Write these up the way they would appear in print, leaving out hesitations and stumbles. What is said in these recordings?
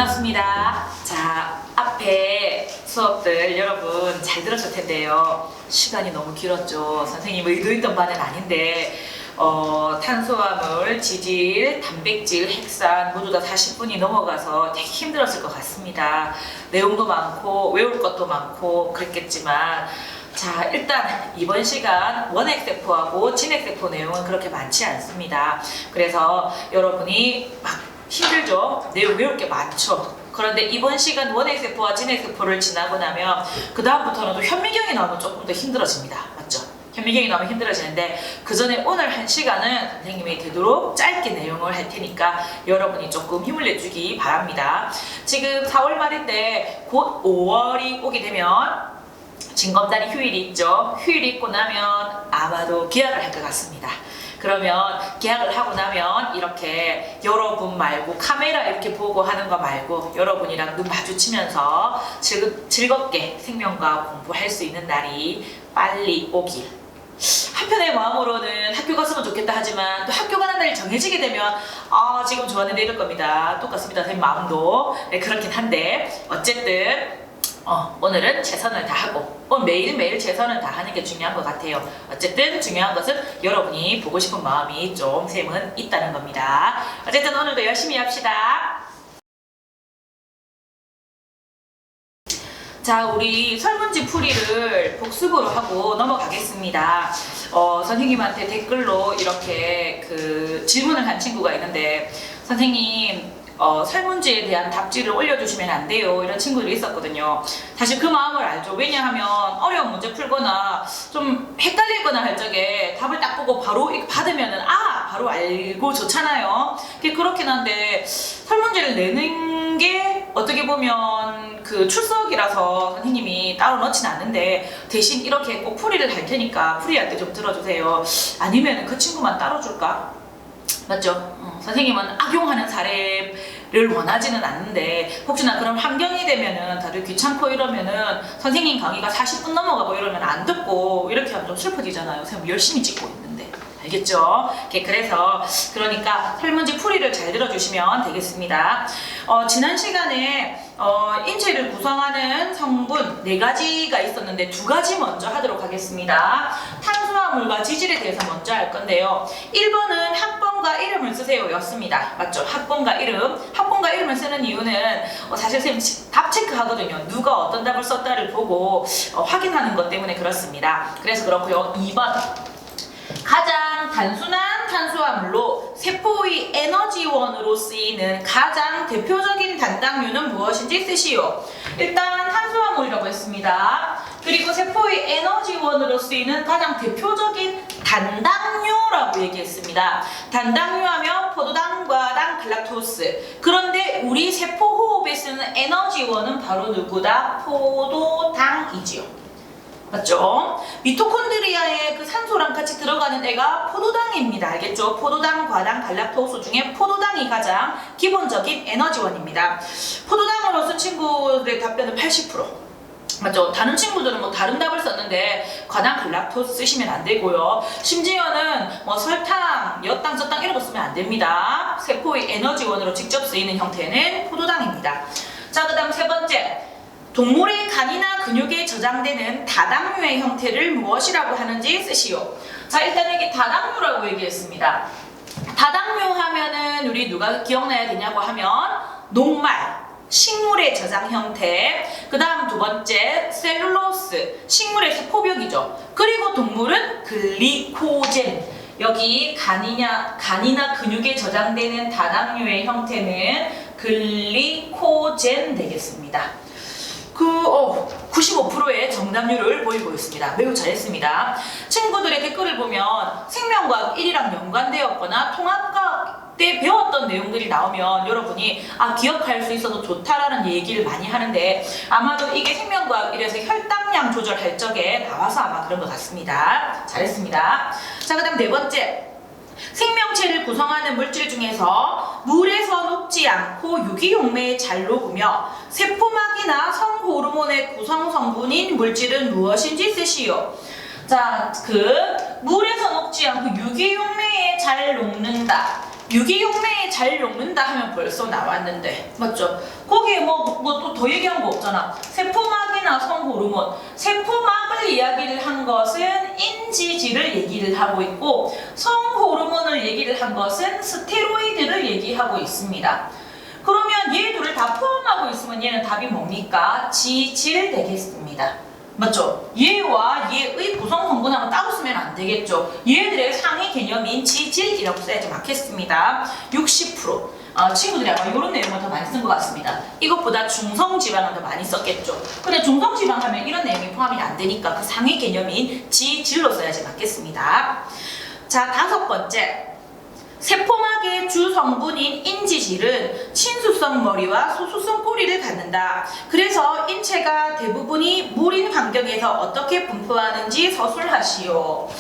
반갑습니다. 자, 앞에 수업들 여러분 잘 들으실 텐데요. 시간이 너무 길었죠. 선생님 의도했던 바는 아닌데 탄수화물, 지질, 단백질, 핵산 모두 다 40분이 넘어가서 되게 힘들었을 것 같습니다. 내용도 많고 외울 것도 많고 그랬겠지만 자, 일단 이번 시간 원핵세포하고 진핵세포 내용은 그렇게 많지 않습니다. 그래서 여러분이 막 힘들죠? 내용 외울 게 많죠? 그런데 이번 시간 원핵세포와 진핵세포를 지나고 나면 그 다음부터는 또 현미경이 나오면 조금 더 힘들어집니다. 맞죠? 현미경이 나오면 힘들어지는데 그 전에 오늘 한 시간은 선생님이 되도록 짧게 내용을 할 테니까 여러분이 조금 힘을 내주기 바랍니다. 지금 4월 말인데 곧 5월이 오게 되면 징검다리 휴일이 있죠. 휴일이 있고 나면 아마도 개학을 할 것 같습니다. 그러면 개학을 하고 나면 이렇게 여러분 말고 카메라 이렇게 보고 하는 거 말고 여러분이랑 눈 마주치면서 즐겁게 생명과학 공부할 수 있는 날이 빨리 오길. 한편의 마음으로는 학교 갔으면 좋겠다 하지만 또 학교 가는 날이 정해지게 되면 지금 좋아하는데 이럴 겁니다. 똑같습니다. 선생님 마음도 그렇긴 한데 어쨌든 오늘은 최선을 다하고 매일매일 최선을 다하는 게 중요한 것 같아요. 어쨌든 중요한 것은 여러분이 보고 싶은 마음이 좀 셈은 있다는 겁니다. 어쨌든 오늘도 열심히 합시다. 자, 우리 설문지 풀이를 복습으로 하고 넘어가겠습니다. 선생님한테 댓글로 이렇게 질문을 한 친구가 있는데 선생님 설문지에 대한 답지를 올려주시면 안 돼요. 이런 친구들이 있었거든요. 사실 그 마음을 알죠. 왜냐하면 어려운 문제 풀거나 좀 헷갈리거나 할 적에 답을 딱 보고 바로 받으면은 바로 알고 좋잖아요. 그렇긴 한데 설문지를 내는 게 어떻게 보면 출석이라서 선생님이 따로 넣진 않는데 대신 이렇게 꼭 풀이를 할 테니까 풀이할 때 좀 들어주세요. 아니면 그 친구만 따로 줄까? 맞죠? 선생님은 악용하는 사례를 원하지는 않는데 혹시나 그런 환경이 되면은 다들 귀찮고 이러면은 선생님 강의가 40분 넘어가고 이러면 안 듣고 이렇게 하면 좀 슬퍼지잖아요. 선생님 열심히 찍고 있는데. 알겠죠? 그래서 그러니까 설문지 풀이를 잘 들어주시면 되겠습니다. 지난 시간에 인체를 구성하는 성분 4가지가 있었는데 2가지 먼저 하도록 하겠습니다. 탄수화물과 지질에 대해서 먼저 할 건데요. 1번은 학번과 이름을 쓰세요 였습니다. 맞죠? 학번과 이름. 학번과 이름을 쓰는 이유는 사실 선생님 답 체크하거든요. 누가 어떤 답을 썼다를 보고 확인하는 것 때문에 그렇습니다. 그래서 그렇고요. 2번 가장 단순한 탄수화물로 세포의 에너지원으로 쓰이는 가장 대표적인 단당류는 무엇인지 쓰시오. 일단 탄수화물이라고 했습니다. 그리고 세포의 에너지원으로 쓰이는 가장 대표적인 단당류라고 얘기했습니다. 단당류 하면 포도당과 갈락토스. 그런데 우리 세포 호흡에 쓰는 에너지원은 바로 누구다? 포도당이지요. 맞죠? 미토콘드리아에 산소랑 같이 들어가는 애가 포도당입니다. 알겠죠? 포도당, 과당, 갈락토스 중에 포도당이 가장 기본적인 에너지원입니다. 포도당으로 쓴 친구들의 답변은 80%. 맞죠? 다른 친구들은 다른 답을 썼는데 과당, 갈락토스 쓰시면 안 되고요. 심지어는 설탕, 엿당, 젖당 이런 거 쓰면 안 됩니다. 세포의 에너지원으로 직접 쓰이는 형태는 포도당입니다. 자, 그 다음 3번째. 동물의 간이나 근육에 저장되는 다당류의 형태를 무엇이라고 하는지 쓰시오. 자, 일단 이게 다당류라고 얘기했습니다. 다당류 하면은 우리 누가 기억나야 되냐고 하면 녹말, 식물의 저장 형태. 그 다음 2번째 셀룰로스, 식물의 세포벽이죠. 그리고 동물은 글리코젠. 여기 간이나 근육에 저장되는 다당류의 형태는 글리코젠 되겠습니다. 95%의 정답률을 보이고 있습니다. 매우 잘했습니다. 친구들의 댓글을 보면 생명과학 1이랑 연관되었거나 통합과학 때 배웠던 내용들이 나오면 여러분이 기억할 수 있어서 좋다라는 얘기를 많이 하는데 아마도 이게 생명과학 1에서 혈당량 조절할 적에 나와서 아마 그런 것 같습니다. 잘했습니다. 자, 그 다음 4번째. 생명체를 구성하는 물질 중에서 물에서 녹지 않고 유기용매에 잘 녹으며 세포막이나 성호르몬의 구성성분인 물질은 무엇인지 쓰시오. 자, 물에서 녹지 않고 유기용매에 잘 녹는다. 유기용매에 잘 녹는다 하면 벌써 나왔는데 맞죠? 거기에 뭐 또 더 얘기한 거 없잖아. 세포막이나 성호르몬, 세포막을 이야기를 한 것은 인지질을 얘기를 하고 있고 성호르몬을 얘기를 한 것은 스테로이드를 얘기하고 있습니다. 그러면 얘 둘을 다 포함하고 있으면 얘는 답이 뭡니까? 지질 되겠습니다. 맞죠? 얘와 얘의 구성 성분하고 따로 쓰면 안 되겠죠. 얘들의 상위 개념인 지질이라고 써야지 맞겠습니다. 60%. 친구들이 아마 이런 내용을 더 많이 쓴 것 같습니다. 이것보다 중성지방을 더 많이 썼겠죠. 근데 중성지방 하면 이런 내용이 포함이 안 되니까 그 상위 개념인 지질로 써야지 맞겠습니다. 자, 5번째. 세포막의 주 성분인 인지질은 친수성 머리와 소수성 꼬리를 갖는다. 그래서 인체가 대부분이 물인 환경에서 어떻게 분포하는지 서술하시오.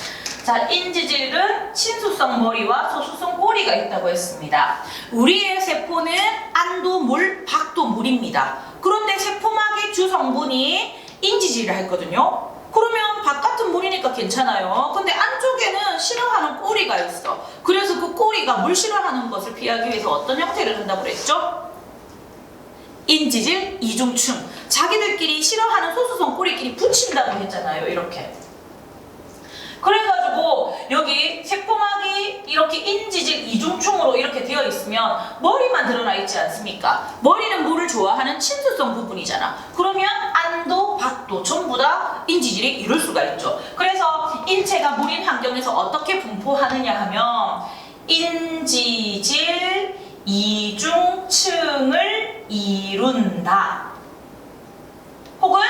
자, 인지질은 친수성 머리와 소수성 꼬리가 있다고 했습니다. 우리의 세포는 안도 물, 밖도 물입니다. 그런데 세포막의 주 성분이 인지질이라 했거든요. 그러면 바깥은 물이니까 괜찮아요. 근데 안쪽에는 싫어하는 꼬리가 있어. 그래서 그 꼬리가 물 싫어하는 것을 피하기 위해서 어떤 형태를 한다고 그랬죠? 인지질, 이중충. 자기들끼리 싫어하는 소수성 꼬리끼리 붙인다고 했잖아요. 이렇게. 그래가지고 여기 세포막이 이렇게 인지질 이중충으로 이렇게 되어 있으면 머리만 드러나 있지 않습니까? 머리는 물을 좋아하는 친수성 부분이잖아. 그러면 안도, 밖도 전부 다 인지질이 이룰 수가 있죠. 그래서 인체가 물인 환경에서 어떻게 분포하느냐 하면 인지질 이중층을 이룬다. 혹은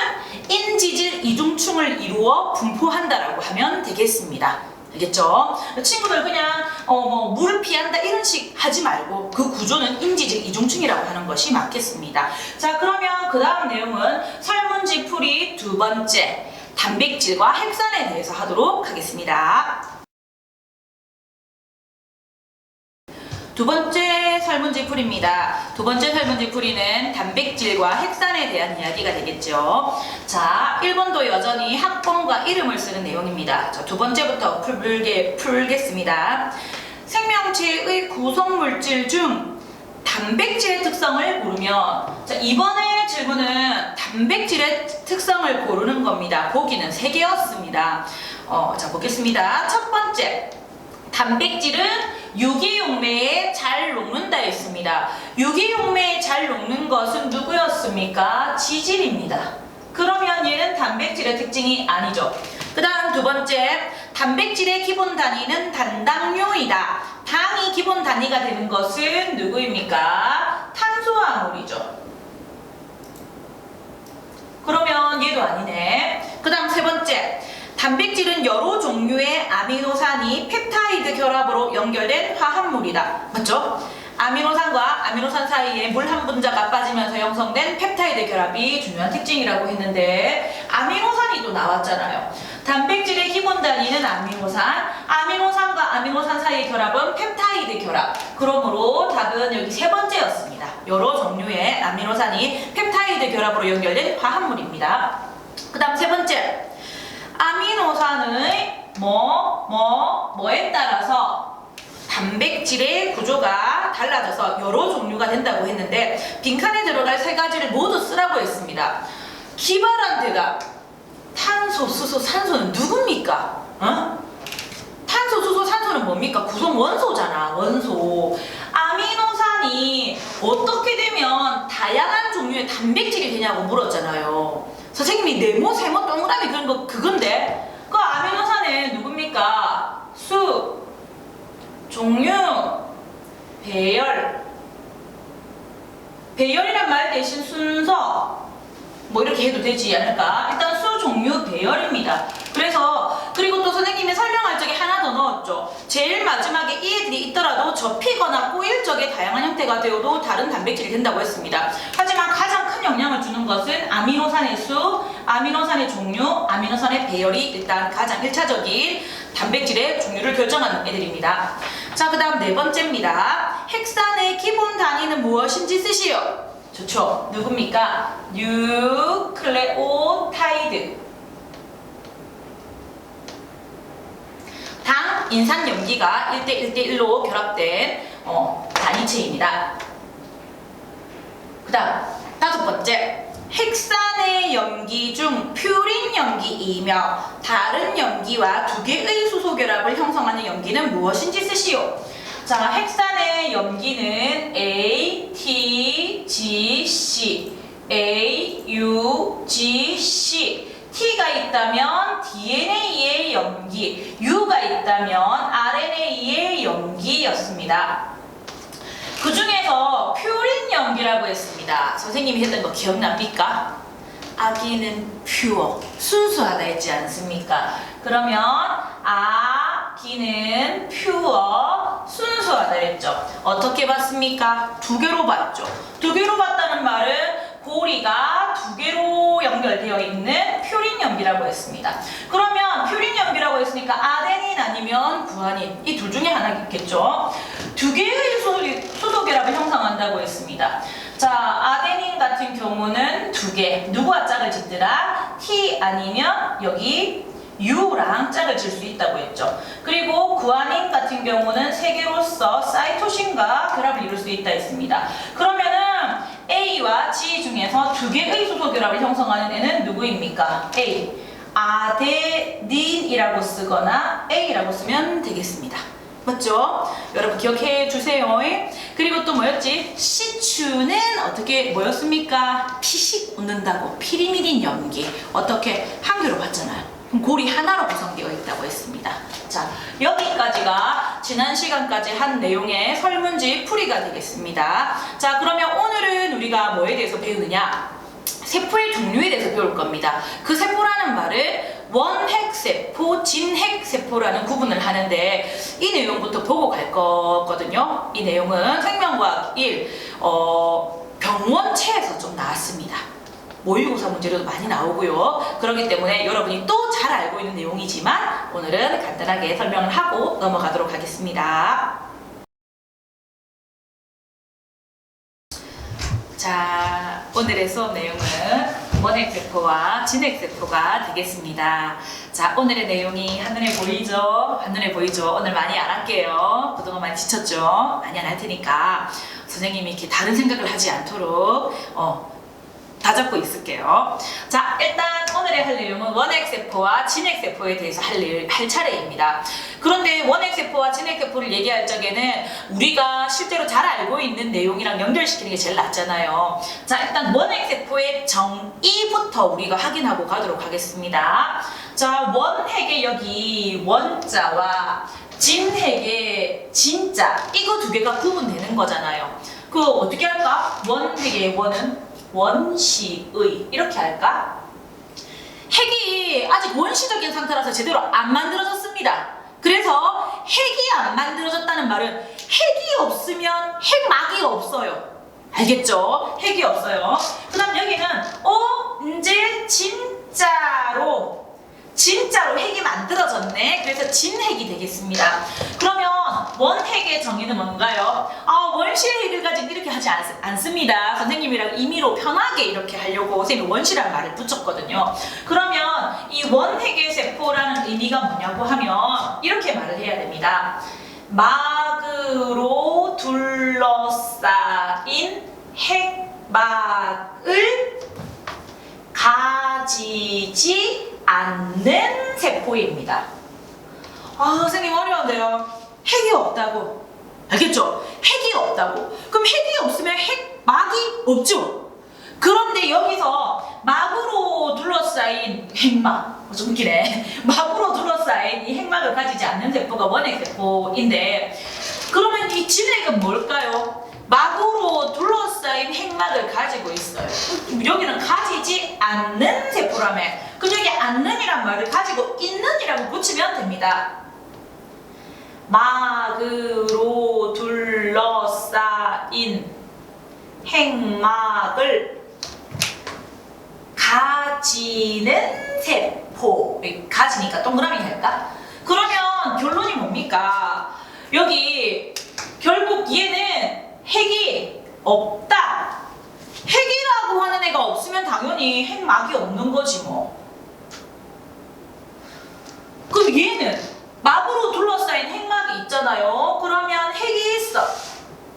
인지질 이중충을 이루어 분포한다라고 하면 되겠습니다. 알겠죠? 친구들 그냥 물을 피한다 이런 식 하지 말고 그 구조는 인지질 이중충이라고 하는 것이 맞겠습니다. 자, 그러면 그 다음 내용은 설문지 풀이 2번째 단백질과 핵산에 대해서 하도록 하겠습니다. 2번째 설문지 풀이입니다. 2번째 설문지 풀이는 단백질과 핵산에 대한 이야기가 되겠죠. 자, 1번도 여전히 학번과 이름을 쓰는 내용입니다. 자, 2번째부터 풀겠습니다. 생명체의 구성물질 중 단백질의 특성을 고르면, 자, 이번에 질문은 단백질의 특성을 고르는 겁니다. 보기는 3개였습니다. 자, 보겠습니다. 첫 번째, 단백질은 유기용매에 잘 녹는다 했습니다. 유기용매에 잘 녹는 것은 누구였습니까? 지질입니다. 그러면 얘는 단백질의 특징이 아니죠. 그 다음 2번째, 단백질의 기본 단위는 단당류이다. 당이 기본 단위가 되는 것은 누구입니까? 탄수화물이죠. 그러면 얘도 아니네. 그 다음 3번째, 단백질은 여러 종류의 아미노산이 펩타이드 결합으로 연결된 화합물이다. 맞죠? 아미노산과 아미노산 사이에 물 한 분자가 빠지면서 형성된 펩타이드 결합이 중요한 특징이라고 했는데 아미노산이 또 나왔잖아요. 단백질의 기본 단위는 아미노산, 아미노산과 아미노산 사이의 결합은 펩타이드 결합. 그러므로 답은 여기 3번째였습니다. 여러 종류의 아미노산이 펩타이드 결합으로 연결된 화합물입니다. 그 다음 3번째, 아미노산의 뭐에 따라서 단백질의 구조가 달라져서 여러 종류가 된다고 했는데 빈칸에 들어갈 3가지를 모두 쓰라고 했습니다. 기발한 대답. 탄소, 수소, 산소는 누굽니까? 탄소, 수소, 산소는 뭡니까? 구성 원소잖아. 원소. 아미노산이 어떻게 되면 다양한 종류의 단백질이 되냐고 물었잖아요. 선생님이 네모, 세모, 동그라미 그런 거 그건데 그 아미노산은 누굽니까? 수, 종류, 배열. 배열이란 말 대신 순서 뭐 이렇게 해도 되지 않을까? 일단 수, 종류, 배열입니다. 그리고 또 선생님이 설명할 적에 하나 더 넣었죠. 제일 마지막에 이 애들이 있더라도 접히거나 꼬일 적에 다양한 형태가 되어도 다른 단백질이 된다고 했습니다. 하지만 가장 큰 영향을 주는 것은 아미노산의 수, 아미노산의 종류, 아미노산의 배열이 일단 가장 1차적인 단백질의 종류를 결정하는 애들입니다. 자, 그 다음 4번째입니다. 핵산의 기본 단위는 무엇인지 쓰시오. 좋죠. 누굽니까? 뉴클레오타이드. 당, 인산 염기가 1대1대1로 결합된 단위체입니다. 그 다음 5번째, 핵산의 염기 중 퓨린 염기이며 다른 염기와 2개의 수소 결합을 형성하는 염기는 무엇인지 쓰시오. 자, 핵산의 염기는 ATGC, AUGC, T가 있다면 DNA의 염기, U가 있다면 RNA의 염기였습니다. 그 중에서 퓨린 염기라고 했습니다. 선생님이 했던 거 기억납니까? 아기는 퓨어, 순수하다 했지 않습니까? 그러면 아기는 퓨어, 순수하다 했죠. 어떻게 봤습니까? 2개로 봤죠. 2개로 봤다는 말은 고리가 2개로 연결되어 있는 퓨린 염기라고 했습니다. 그러면 퓨린 염기라고 했으니까 아데닌 아니면 구아닌, 이 둘 중에 하나겠죠. 2개의 수소 결합을 형성한다고 했습니다. 자, 아데닌 같은 경우는 2개. 누구와 짝을 짓더라? T 아니면 여기 U랑 짝을 질 수 있다고 했죠. 그리고 구아닌 같은 경우는 3개로서 사이토신과 결합을 이룰 수 있다 했습니다. 그러면은 A와 G 중에서 2개의 수소 결합을 형성하는 애는 누구입니까? A. 아데닌이라고 쓰거나 A라고 쓰면 되겠습니다. 맞죠? 여러분 기억해 주세요. 그리고 또 뭐였지? 시추는 어떻게 뭐였습니까? 피식 웃는다고 피리미딘 염기. 어떻게? 한 개로 봤잖아요. 그럼 고리 하나로 구성되어 있다고 했습니다. 자, 여기까지가 지난 시간까지 한 내용의 설문지 풀이가 되겠습니다. 자, 그러면 오늘은 우리가 뭐에 대해서 배우느냐? 세포의 종류에 대해서 배울 겁니다. 그 세포라는 말을 원핵세포, 진핵세포라는 구분을 하는데 이 내용부터 보고 갈 거거든요. 이 내용은 생명과학 1 병원체에서 좀 나왔습니다. 모의고사 문제로도 많이 나오고요. 그렇기 때문에 여러분이 또 잘 알고 있는 내용이지만 오늘은 간단하게 설명을 하고 넘어가도록 하겠습니다. 자, 오늘의 수업 내용은 원핵세포와 진핵세포가 되겠습니다. 자, 오늘의 내용이 한눈에 보이죠? 한눈에 보이죠? 오늘 많이 안 할게요. 그동안 많이 지쳤죠? 많이 안 할 테니까 선생님이 이렇게 다른 생각을 하지 않도록 다잡고 있을게요. 자, 일단 오늘의 할 내용은 원핵세포와 진핵세포에 대해서 할 차례입니다. 그런데 원핵세포와 진핵세포를 얘기할 적에는 우리가 실제로 잘 알고 있는 내용이랑 연결시키는 게 제일 낫잖아요. 자, 일단 원핵세포의 정의부터 우리가 확인하고 가도록 하겠습니다. 자, 원핵의 여기 원자와 진핵의 진자, 이거 2개가 구분되는 거잖아요. 그 어떻게 할까? 원핵의 원은 원시의 이렇게 할까? 핵이 아직 원시적인 상태라서 제대로 안 만들어졌습니다. 그래서 핵이 안 만들어졌다는 말은 핵이 없으면 핵막이 없어요. 알겠죠? 핵이 없어요. 그 다음 여기는 이제 진짜로 핵이 만들어졌네. 그래서 진핵이 되겠습니다. 그러면 원핵의 정의는 뭔가요? 원시의 핵을 가지고 이렇게 하지 않습니다. 선생님이랑 임의로 편하게 이렇게 하려고 선생님이 원시라는 말을 붙였거든요. 그러면 이 원핵의 세포라는 의미가 뭐냐고 하면 이렇게 말을 해야 됩니다. 막으로 둘러싸인 핵막을 가지지 않는 세포입니다. 선생님 어려운데요. 핵이 없다고. 알겠죠? 핵이 없다고. 그럼 핵이 없으면 핵막이 없죠? 그런데 여기서 막으로 둘러싸인 핵막, 좀 웃기네. 막으로 둘러싸인 이 핵막을 가지지 않는 세포가 원핵세포인데, 그러면 이 진핵은 뭘까요? 막으로 둘러싸인 핵막을 가지고 있어요. 여기는 가지지 않는 세포라며. 그럼 여기 않는이란 말을 가지고 있는이라고 붙이면 됩니다. 막으로 둘러싸인 핵막을 가지는 세포. 가지니까 동그라미 할까? 그러면 결론이 뭡니까? 여기 결국 얘는 핵이 없다. 핵이라고 하는 애가 없으면 당연히 핵막이 없는 거지 뭐. 그럼 얘는 막으로 둘러싸인 핵막이 있잖아요. 그러면 핵이 있어.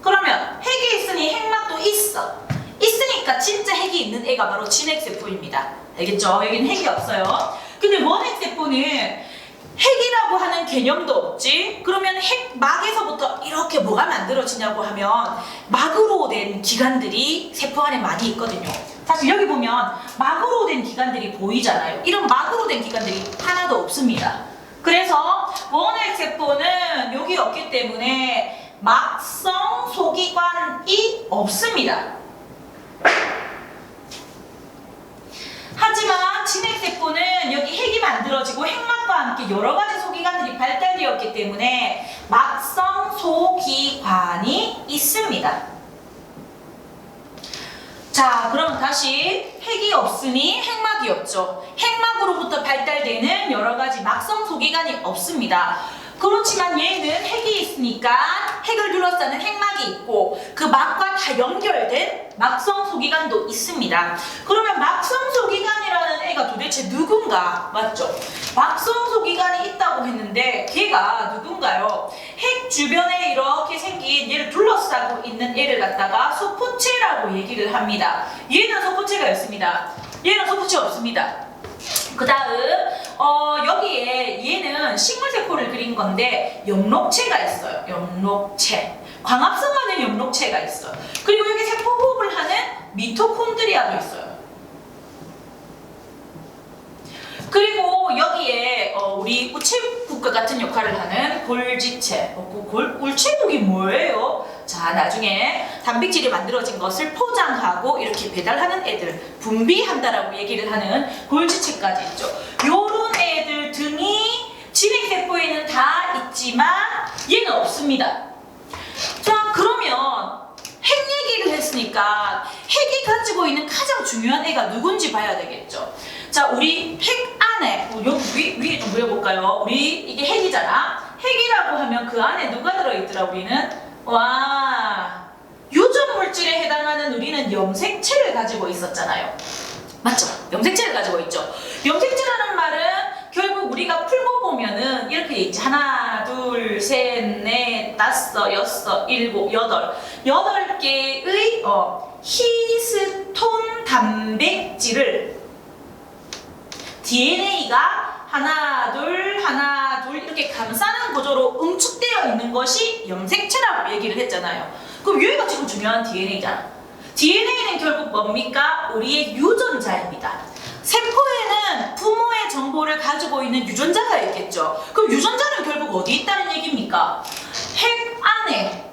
그러면 핵이 있으니 핵막도 있어. 있으니까 진짜 핵이 있는 애가 바로 진핵세포입니다. 알겠죠? 여기는 핵이 없어요. 근데 원핵세포는 핵이라고 하는 개념도 없지. 그러면 핵막에서부터 이렇게 뭐가 만들어지냐고 하면 막으로 된 기관들이 세포 안에 많이 있거든요. 사실 여기 보면 막으로 된 기관들이 보이잖아요. 이런 막으로 된 기관들이 하나도 없습니다. 그래서 원핵세포는 여기 없기 때문에 막성 소기관이 없습니다. 하지만 진핵세포는 여기 핵이 만들어지고 핵막과 함께 여러 가지 소기관들이 발달되었기 때문에 막성 소기관이 있습니다. 자, 그럼 다시 핵이 없으니 핵막이 없죠. 핵막으로부터 발달되는 여러 가지 막성 소기관이 없습니다. 그렇지만 얘는 핵이 있으니까 핵을 둘러싸는 핵막이 있고 그 막과 다 연결된 막성 소기관도 있습니다. 그러면 막성 소기관이라는 애가 도대체 누군가? 맞죠? 막성 소기관이 있다고 했는데 걔가 누군가요? 핵 주변에 이렇게 생긴 얘를 둘러싸고 있는 애를 갖다가 소포체라고 얘기를 합니다. 얘는 소포체가 있습니다. 얘는 소포체 없습니다. 그 다음 여기에 얘는 식물세포를 그린 건데 엽록체가 있어요. 엽록체. 광합성하는 엽록체가 있어요. 그리고 여기 세포 호흡을 하는 미토콘드리아도 있어요. 그리고 여기에 우리 우체국과 같은 역할을 하는 골지체. 우체국이 뭐예요? 자, 나중에 단백질이 만들어진 것을 포장하고 이렇게 배달하는 애들, 분비한다라고 얘기를 하는 골지체까지 있죠. 요런 애들 등이 진핵세포에는 다 있지만 얘는 없습니다. 자, 그러면 핵 얘기를 했으니까 핵이 가지고 있는 가장 중요한 애가 누군지 봐야 되겠죠. 자, 우리 핵 안에 여기 위에 좀 그려볼까요? 우리 이게 핵이잖아. 핵이라고 하면 그 안에 누가 들어있더라 우리는? 와, 유전 물질에 해당하는 우리는 염색체를 가지고 있었잖아요. 맞죠? 염색체를 가지고 있죠. 염색체라는 말은 결국 우리가 풀고 보면은 이렇게 있지. 하나, 둘, 셋, 넷, 다섯, 여섯, 일곱, 여덟. 8개의 히스톤 단백질을 DNA가 하나, 둘 이렇게 감싸는 구조로 응축되어 있는 것이 염색체라고 얘기를 했잖아요. 그럼 여기가 지금 중요한 DNA잖아. DNA는 결국 뭡니까? 우리의 유전자입니다. 세포에는 부모의 정보를 가지고 있는 유전자가 있겠죠. 그럼 유전자는 결국 어디 있다는 얘기입니까? 핵 안에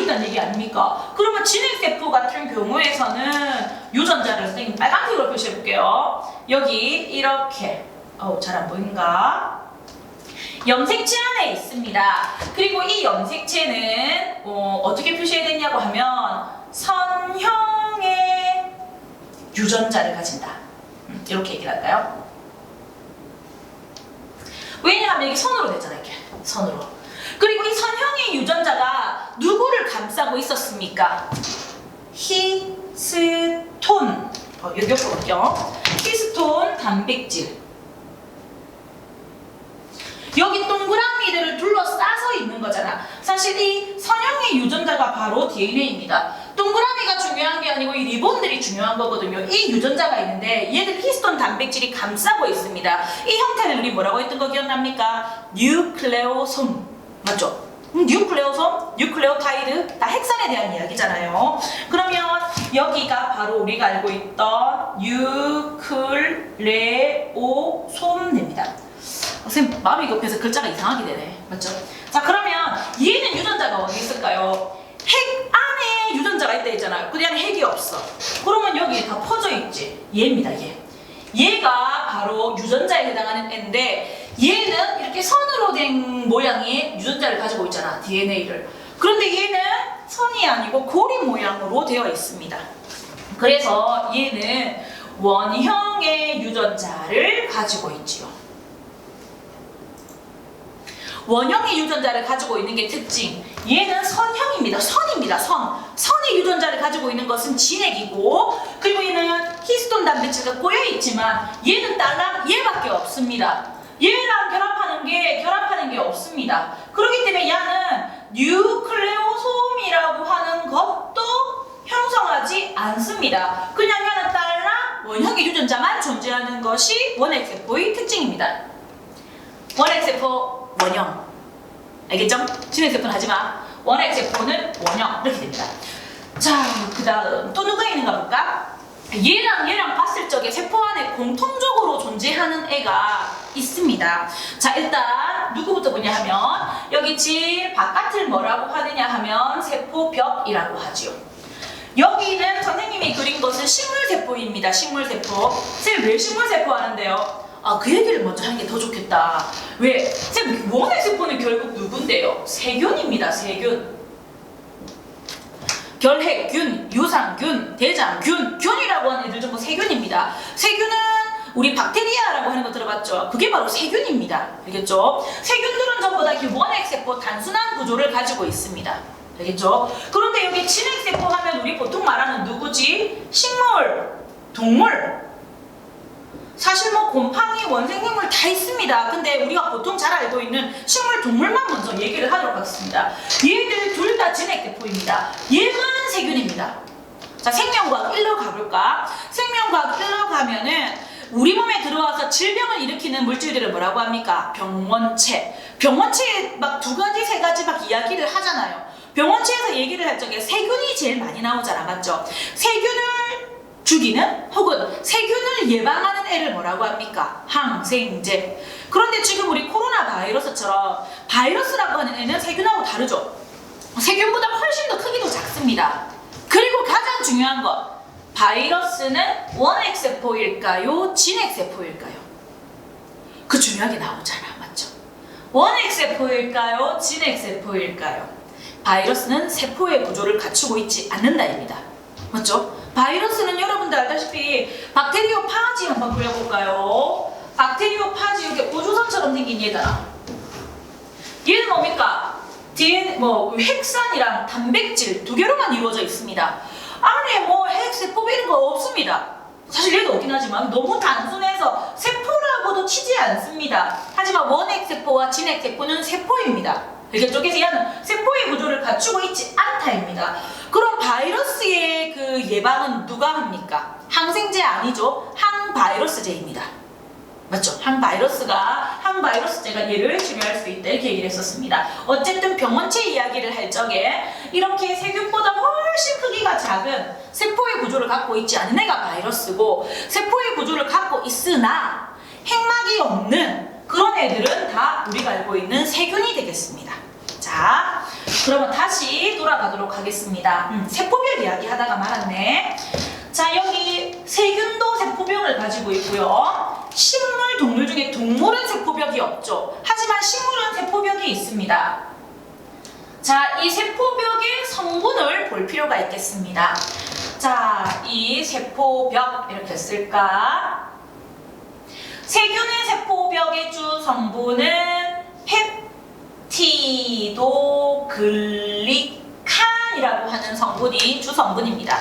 있다는 얘기 아닙니까? 그러면 진핵세포 같은 경우에서는 유전자를 선생님 빨간색으로 표시해 볼게요. 여기 이렇게 잘 안 보이는가? 염색체 안에 있습니다. 그리고 이 염색체는 어떻게 표시해야 되냐고 하면 선형의 유전자를 가진다. 이렇게 얘기를 할까요? 왜냐하면 이게 선으로 됐잖아요. 이렇게 선으로. 그리고 이 선형의 유전자가 누구를 감싸고 있었습니까? 히스톤. 여기 옆으로 볼게요. 히스톤 단백질. 여기 동그라미들을 둘러싸서 있는 거잖아. 사실 이 선형의 유전자가 바로 DNA입니다. 동그라미가 중요한 게 아니고 이 리본들이 중요한 거거든요. 이 유전자가 있는데 얘들 히스톤 단백질이 감싸고 있습니다. 이 형태는 우리 뭐라고 했던 거 기억납니까? 뉴클레오솜. 맞죠? 뉴클레오솜, 뉴클레오타이드 다 핵산에 대한 이야기잖아요. 그러면 여기가 바로 우리가 알고 있던 뉴클레오솜입니다. 선생님 마음이 급해서 글자가 이상하게 되네. 맞죠? 자, 그러면 얘는 유전자가 어디 있을까요? 핵 안에 유전자가 있다 했잖아요. 근데 안에 핵이 없어. 그러면 여기 다 퍼져 있지. 얘입니다. 얘가 바로 유전자에 해당하는 애인데 얘는 이렇게 선으로 된 모양의 유전자를 가지고 있잖아. DNA를. 그런데 얘는 선이 아니고 고리 모양으로 되어 있습니다. 그래서 얘는 원형의 유전자를 가지고 있지요. 원형의 유전자를 가지고 있는 게 특징. 얘는 선형입니다. 선입니다. 선의 유전자를 가지고 있는 것은 진핵이고, 그리고 얘는 히스톤 단백질과 꼬여 있지만 얘는 딸랑 얘밖에 없습니다. 얘랑 결합하는 게 없습니다. 그렇기 때문에 얘는 뉴클레오솜이라고 하는 것도 형성하지 않습니다. 그냥 얘는 딸랑 원형의 유전자만 존재하는 것이 원핵세포의 특징입니다. 원핵세포 원형. 알겠죠? 진핵세포는 하지마. 원핵세포는 원형. 이렇게 됩니다. 자, 그 다음 또 누가 있는가 볼까? 얘랑 봤을 적에 세포 안에 공통적으로 존재하는 애가 있습니다. 자, 일단 누구부터 보냐 하면 여기 집 바깥을 뭐라고 하느냐 하면 세포벽이라고 하지요. 여기는 선생님이 그린 것은 식물세포입니다. 식물세포. 쌤 왜 식물세포 하는데요? 아, 그 얘기를 먼저 하는 게 더 좋겠다. 왜? 쌤 원핵세포는 결국 누군데요? 세균입니다. 세균. 결핵균, 유산균, 대장균, 균이라고 하는 애들 전부 세균입니다. 세균은 우리 박테리아라고 하는 거 들어봤죠? 그게 바로 세균입니다. 알겠죠? 세균들은 전부 다 원핵세포 단순한 구조를 가지고 있습니다. 알겠죠? 그런데 여기 진핵세포 하면 우리 보통 말하는 누구지? 식물, 동물. 사실 뭐 곰팡이, 원생생물 다 있습니다. 근데 우리가 보통 잘 알고 있는 식물, 동물만 먼저 얘기를 하도록 하겠습니다. 얘들 둘 다 진핵세포입니다. 얘는 세균입니다. 자, 생명과학 1로 가볼까? 생명과학 1로 가면은 우리 몸에 들어와서 질병을 일으키는 물질들을 뭐라고 합니까? 병원체. 병원체에 막 2가지, 3가지 막 이야기를 하잖아요. 병원체에서 얘기를 할 적에 세균이 제일 많이 나오잖아. 맞죠? 세균을 죽이는 혹은 세균을 예방하는 애를 뭐라고 합니까? 항생제. 그런데 지금 우리 코로나 바이러스처럼 바이러스라고 하는 애는 세균하고 다르죠? 세균보다 훨씬 더 크기도 작습니다. 그리고 가장 중요한 것, 바이러스는 원핵세포일까요? 진핵세포일까요? 그 중요하게 나오잖아. 맞죠? 원핵세포일까요? 진핵세포일까요? 바이러스는 세포의 구조를 갖추고 있지 않는다입니다. 맞죠? 바이러스는 여러분들 알다시피 박테리오파지 한번 그려볼까요? 박테리오파지 이렇게 우주선처럼 생긴 얘다. 얘는 뭡니까? DNA, 핵산이랑 단백질 2개로만 이루어져 있습니다. 안에 핵세포 이런 거 없습니다. 사실 얘도 없긴 하지만 너무 단순해서 세포라고도 치지 않습니다. 하지만 원핵세포와 진핵세포는 세포입니다. 알겠죠? 그래서 얘는 세포의 구조를 갖추고 있지 않다입니다. 그럼 바이러스의 그 예방은 누가 합니까? 항생제 아니죠? 항바이러스제입니다. 맞죠? 항바이러스제가 얘를 치료할 수 있다 이렇게 얘기를 했었습니다. 어쨌든 병원체 이야기를 할 적에 이렇게 세균보다 훨씬 크기가 작은 세포의 구조를 갖고 있지 않은 애가 바이러스고, 세포의 구조를 갖고 있으나 핵막이 없는 그런 애들은 다 우리가 알고 있는 세균이 되겠습니다. 자, 그러면 다시 돌아가도록 하겠습니다. 세포벽 이야기 하다가 말았네. 자, 여기 세균도 세포벽을 가지고 있고요. 식물, 동물 중에 동물은 세포벽이 없죠. 하지만 식물은 세포벽이 있습니다. 자, 이 세포벽의 성분을 볼 필요가 있겠습니다. 자, 이 세포벽 이렇게 쓸까? 세균의 세포벽의 주 성분은 펩티도글리칸이라고 하는 성분이 주 성분입니다.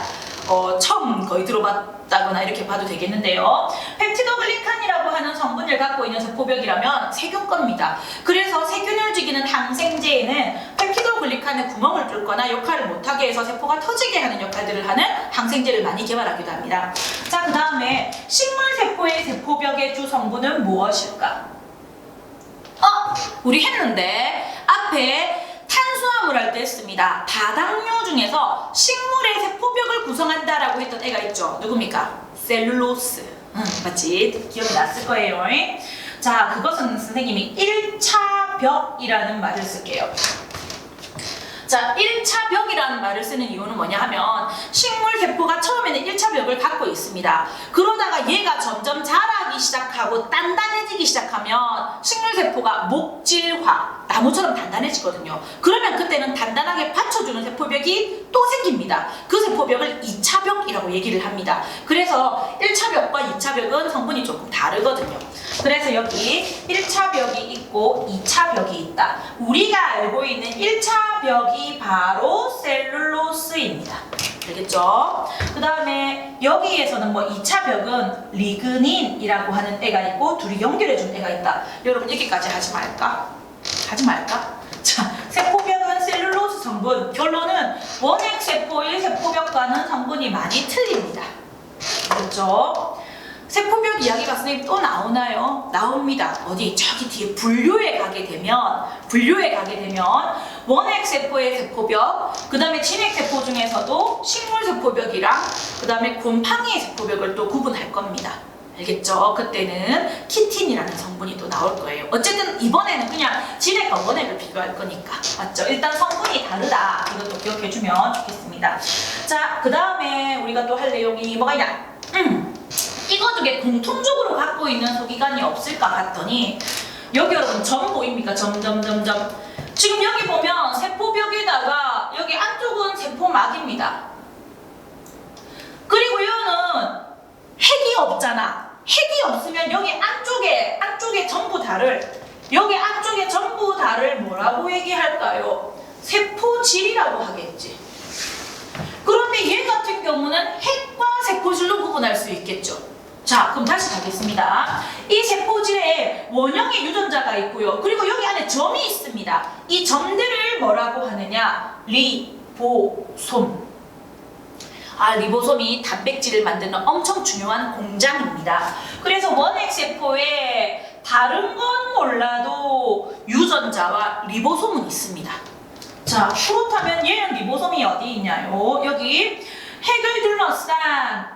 처음 거의 들어봤다거나 이렇게 봐도 되겠는데요. 펩티도글리칸이라고 하는 성분을 갖고 있는 세포벽이라면 세균 겁니다. 그래서 세균을 죽이는 항생제에는 펩티도글리칸의 구멍을 뚫거나 역할을 못하게 해서 세포가 터지게 하는 역할들을 하는 항생제를 많이 개발하기도 합니다. 자, 그 다음에 식물세포의 세포벽의 주 성분은 무엇일까? 우리 했는데 앞에 탄수화물 할 때 했습니다. 다당류 중에서 식물의 세포벽을 구성한다라고 했던 애가 있죠. 누굽니까? 셀룰로스. 맞지? 기억이 났을 거예요. 자, 그것은 선생님이 1차 벽이라는 말을 쓸게요. 자, 1차 벽이라는 말을 쓰는 이유는 뭐냐 하면 식물 세포가 처음에는 1차 벽을 갖고 있습니다. 그러다가 얘가 점점 자라기 시작하고 단단해지기 시작하면 식물 세포가 목질화, 나무처럼 단단해지거든요. 그러면 그때는 단단하게 받쳐주는 세포벽이 또 생깁니다. 그 세포벽을 2차 벽이라고 얘기를 합니다. 그래서 1차 벽과 2차 벽은 성분이 조금 다르거든요. 그래서 여기 1차 벽이 있고 2차 벽이 있다. 우리가 알고 있는 1차 벽이 바로 셀룰로스입니다. 알겠죠? 그 다음에 여기에서는 뭐 2차 벽은 리그닌이라고 하는 애가 있고 둘이 연결해준 애가 있다. 여러분 여기까지 하지 말까? 하지 말까? 자, 세포벽은 셀룰로스 성분. 결론은 원핵세포 1세포벽과는 성분이 많이 틀립니다. 그렇죠? 세포벽 이야기가 선생님 또 나오나요? 나옵니다. 어디? 저기 뒤에 분류에 가게 되면 원핵세포의 세포벽, 그 다음에 진핵세포 중에서도 식물세포벽이랑 그 다음에 곰팡이의 세포벽을 또 구분할 겁니다. 알겠죠? 그때는 키틴이라는 성분이 또 나올 거예요. 어쨌든 이번에는 그냥 진핵과 원핵을 비교할 거니까. 맞죠? 일단 성분이 다르다. 이것도 기억해주면 좋겠습니다. 자, 그 다음에 우리가 또 할 내용이 뭐가 있냐? 이거 중에 공통적으로 갖고 있는 소기관이 없을까 봤더니 여기 여러분 점 보입니까? 점. 지금 여기 보면 세포벽에다가 여기 안쪽은 세포막입니다. 그리고 이거는 핵이 없잖아. 핵이 없으면 여기 안쪽에 전부 다를 여기 안쪽에 전부 다를 뭐라고 얘기할까요? 세포질이라고 하겠지. 그런데 얘 같은 경우는 핵과 세포질로 구분할 수 있겠죠. 자, 그럼 다시 가겠습니다. 이 세포질에 원형의 유전자가 있고요. 그리고 여기 안에 점이 있습니다. 이 점들을 뭐라고 하느냐? 리보솜. 리보솜이 단백질을 만드는 엄청 중요한 공장입니다. 그래서 원핵세포에 다른 건 몰라도 유전자와 리보솜은 있습니다. 자, 그렇다면 얘는 리보솜이 어디 있냐요? 여기 핵을 둘러싼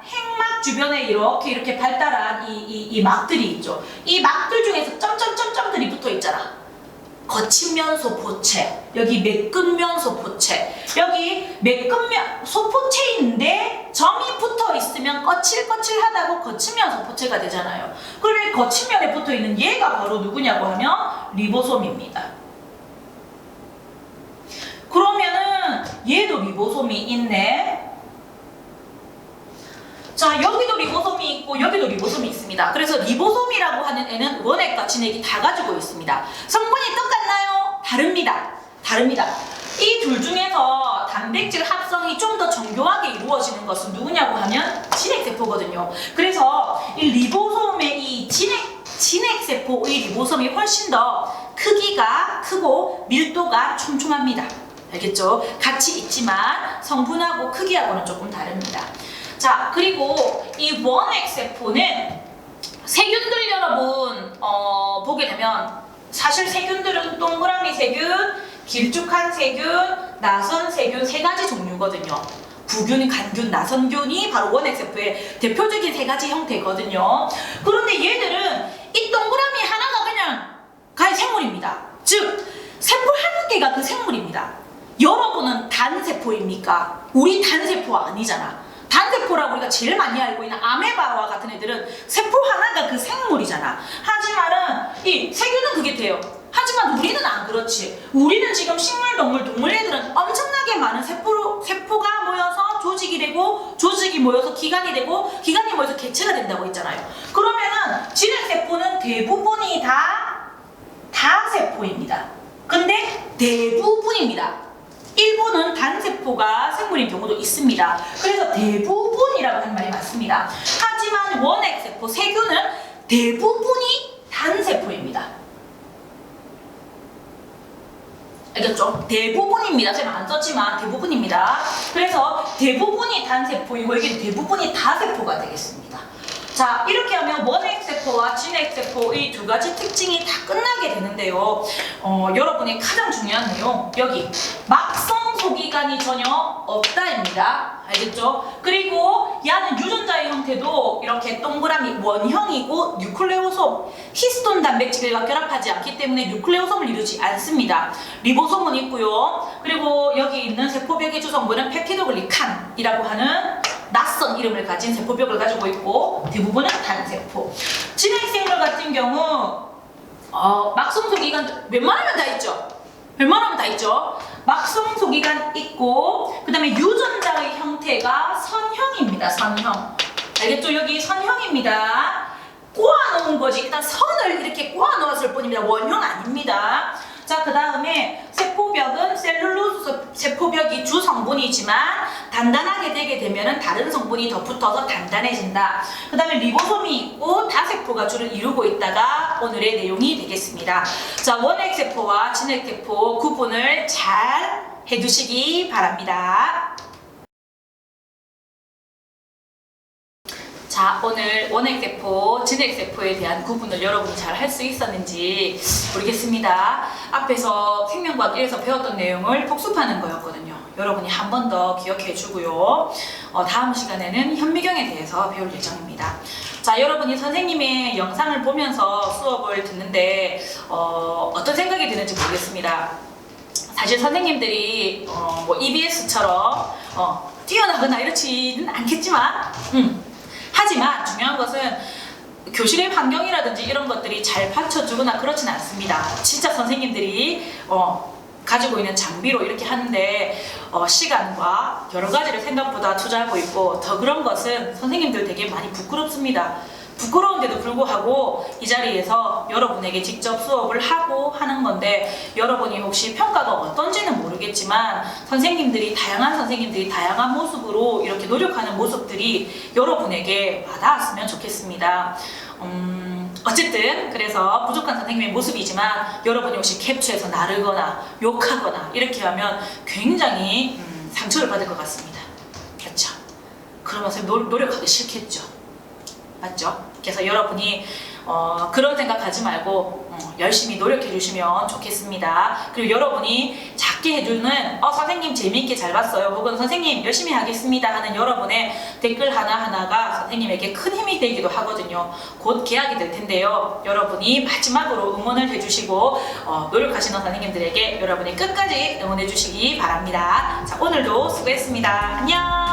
핵막 주변에 이렇게 발달한 이 막들이 있죠. 이 막들 중에서 점점점점들이 붙어 있잖아. 거친 면 소포체, 여기 매끈 면 소포체, 여기 매끈 면 소포체인데 점이 붙어 있으면 거칠거칠하다고 거친 면 소포체가 되잖아요. 그러면 거친 면에 붙어 있는 얘가 바로 누구냐고 하면 리보솜입니다. 그러면은 얘도 리보솜이 있네. 자, 여기도 리보솜이 있고 여기도 리보솜이 있습니다. 그래서 리보솜이라고 하는 애는 원핵과 진핵이 다 가지고 있습니다. 성분이 똑같나요? 다릅니다. 이 둘 중에서 단백질 합성이 좀 더 정교하게 이루어지는 것은 누구냐고 하면 진핵세포거든요. 그래서 이 리보솜의 이 진핵세포의 리보솜이 훨씬 더 크기가 크고 밀도가 촘촘합니다. 알겠죠? 같이 있지만 성분하고 크기하고는 조금 다릅니다. 자, 그리고 이 원핵세포는 세균들 여러분 보게 되면 사실 세균들은 동그라미 세균, 길쭉한 세균, 나선 세균 세 가지 종류거든요. 부균, 간균, 나선균이 바로 원핵세포의 대표적인 세 가지 형태거든요. 그런데 얘들은 이 동그라미 하나가 그냥 생물입니다. 즉 세포 한 개가 그 생물입니다. 여러분은 단세포입니까? 우리 단세포 아니잖아. 단세포라고 우리가 제일 많이 알고 있는 아메바와 같은 애들은 세포 하나가 그 생물이잖아. 하지만은 이 세균은 그게 돼요. 하지만 우리는 안 그렇지. 우리는 지금 식물, 동물 애들은 엄청나게 많은 세포가 모여서 조직이 되고 조직이 모여서 기관이 되고 기관이 모여서 개체가 된다고 했잖아요. 그러면은 진핵세포는 대부분이 다 세포입니다. 근데 대부분입니다. 일부는 단세포가 생물인 경우도 있습니다. 그래서 대부분이라고 하는 말이 맞습니다. 하지만 원핵세포, 세균은 대부분이 단세포입니다. 알겠죠? 대부분입니다. 제가 안 썼지만 대부분입니다. 그래서 대부분이 단세포이고 여기 대부분이 다세포가 되겠습니다. 자, 이렇게 하면 원핵세포와 진핵세포의 두 가지 특징이 다 끝나게 되는데요. 여러분의 가장 중요한 내용 여기 막성 소기관이 전혀 없다입니다. 알겠죠? 그리고 얘는 유전자의 형태도 이렇게 동그라미 원형이고 뉴클레오솜, 히스톤 단백질과 결합하지 않기 때문에 뉴클레오솜을 이루지 않습니다. 리보솜은 있고요. 그리고 여기 있는 세포벽의 주성분은 펩티도글리칸이라고 하는 낯선 이름을 가진 세포벽을 가지고 있고 대부분은 단세포. 진핵생물 같은 경우 막성소기관 웬만하면 다 있죠. 막성소기관 있고 그 다음에 유전자의 형태가 선형입니다. 선형. 알겠죠? 여기 선형입니다. 꼬아놓은 거지. 일단 선을 이렇게 꼬아놓았을 뿐입니다. 원형 아닙니다. 자, 그 다음에 세포벽은 셀룰로스 세포벽이 주 성분이지만 단단하게 되게 되면은 다른 성분이 더 붙어서 단단해진다. 그 다음에 리보솜이 있고 다세포가 줄을 이루고 있다가 오늘의 내용이 되겠습니다. 자, 원핵세포와 진핵세포 구분을 잘 해두시기 바랍니다. 자, 오늘 원핵세포, 진핵세포에 대한 구분을 여러분이 잘 할 수 있었는지 모르겠습니다. 앞에서 생명과학 1에서 배웠던 내용을 복습하는 거였거든요. 여러분이 한 번 더 기억해 주고요. 다음 시간에는 현미경에 대해서 배울 예정입니다. 자, 여러분이 선생님의 영상을 보면서 수업을 듣는데 어떤 생각이 드는지 모르겠습니다. 사실 선생님들이 뭐 EBS처럼 뛰어나거나 이렇지는 않겠지만 하지만 중요한 것은 교실의 환경이라든지 이런 것들이 잘 받쳐주거나 그렇진 않습니다. 진짜 선생님들이 가지고 있는 장비로 이렇게 하는데 시간과 여러 가지를 생각보다 투자하고 있고, 더 그런 것은 선생님들 되게 많이 부끄럽습니다. 부끄러운데도 불구하고 이 자리에서 여러분에게 직접 수업을 하고 하는 건데, 여러분이 혹시 평가가 어떤지는 모르겠지만 다양한 선생님들이 다양한 모습으로 이렇게 노력하는 모습들이 여러분에게 와닿았으면 좋겠습니다. 어쨌든 그래서 부족한 선생님의 모습이지만 여러분이 혹시 캡처해서 나르거나 욕하거나 이렇게 하면 굉장히 상처를 받을 것 같습니다. 그렇죠? 그러면서 노력하기 싫겠죠. 맞죠? 그래서 여러분이 그런 생각하지 말고 열심히 노력해 주시면 좋겠습니다. 그리고 여러분이 작게 해주는 선생님 재미있게 잘 봤어요, 혹은 선생님 열심히 하겠습니다 하는 여러분의 댓글 하나하나가 선생님에게 큰 힘이 되기도 하거든요. 곧 개학이 될 텐데요. 여러분이 마지막으로 응원을 해주시고 노력하시는 선생님들에게 여러분이 끝까지 응원해 주시기 바랍니다. 자, 오늘도 수고했습니다. 안녕.